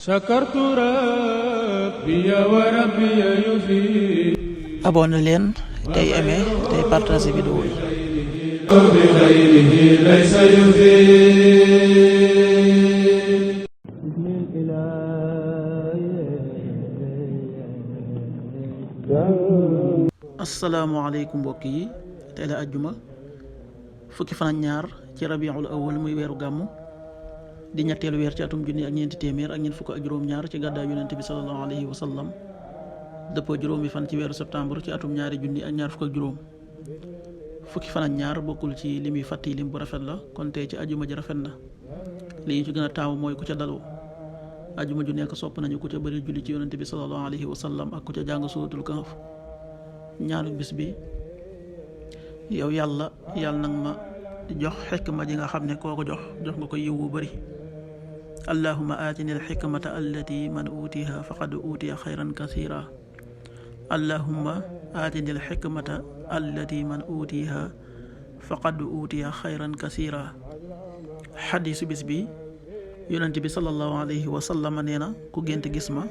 sakartu rabbi wa rabbi yufi. abonné leen tey aimé tey partagé vidéo yi. bi xayrihi laysa yufi. asalaamaaleykum mbokk yi, tey la àjjuma fukki fan ak ñaar ci rabiul awwal muy weeru gàmmu di ñetteelu weer ci atum junni ak ñeenti téeméer ak ñeent fukk ak juróom-ñaar ci gàddaay yonente bi sallallahu alayhi wa sallam dëppoo juróomi fan ci weeru septembre ci atum ñaari junni ak ñaar fukk ak juróom. fukki fan ak ñaar bokkul ci lim yi fàtti lim bu rafet la, kon tey ci àjjuma ji rafet na. li ñu ci gën a taamu mooy ku ca daloo. àjjuma ju nekk sopp nañu ku ca bëri julli ci yonente bi sallallahu alayhi wa sallam ak ku ca jàng suuratul kahf. ñaanu bis bi: yow yàlla nag ma jox xikma ji nga xam ne koo ko jox nga ko yiw bu bëri. allahumma aatini alxikmata allati man uutiha faqad uutiya xayran kasira. allahumma aatini alxikmata allati man uutiha faqad uutiya xayran kasira. xadiisu bis bi: yonent bi sallallahu alayhi wa sallam nee na ku gént gis ma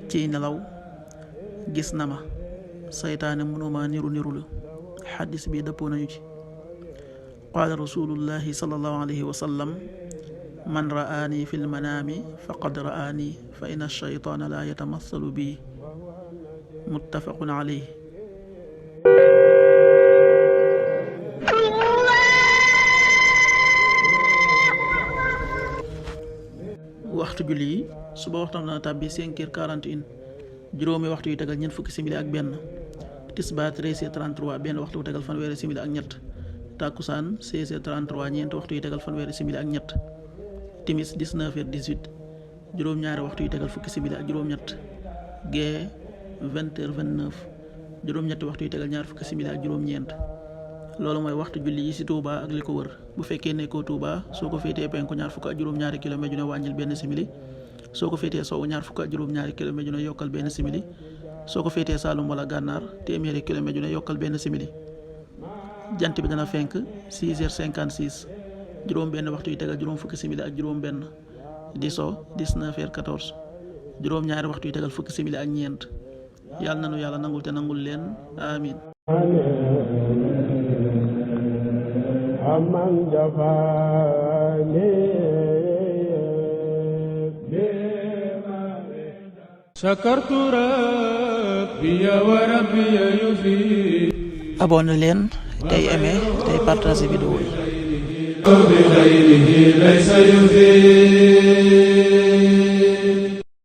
ciy nelaw gis na ma, saytaane mënuma niru la. xadis bi dëppoo nañu ci. qaala rasulullahi sallallahu alayhi wa sallam: man ra'aani fi lmanaami faqad ra'aani fa inna shaytaana laa yatamathalu bi. muttafaqun alayhi. waxtu julli yi: suba waxtam dana tàbbi 5h41, juróomi waxtu yu tegal ñeent fukki simili ak benn. tisbaar 13h33, benn waxtu yu tegal fanweeri simili ak ñett. takkusaan 16h33, ñeenti waxtu yu tegal fanweeri simili ak ñett. timis 19h18, juróom-ñaari waxtu yu tegal fukki simili ak juróom-ñett. gee 20h29, juróom-ñetti waxtu yu tegal ñaar fukki simili ak juróom-ñeent. loolu mooy waxtu julli yi ci Touba ak li ko wër. bu fekkee nekkoo Touba, soo ko féetee penku ñaar fukk ak juróom-ñaari kilomètre ju ne wàññil benn simili. soo ko féetee sowu ñaar fukk ak juróom-ñaari kilomètre ju ne yokkal benn simili. soo ko féetee Saalum wala Gànnaar téeméeri kilomètre ju ne yokkal benn simili. jant bi dana fenk 6h56, juróom benn waxtu yu tegal juróom fukki simili ak juróom benn. di so 19h14, juróom ñaari waxtu yu tegal fukki simili ak ñeent. yàlla nanu yàlla nangul te nangul leen, amin. aman jafani sakartu rabbi wa rabbi yufi. abonné leen tey aimé tey partagé vidéo yi. bi xayrihi laysa yufi.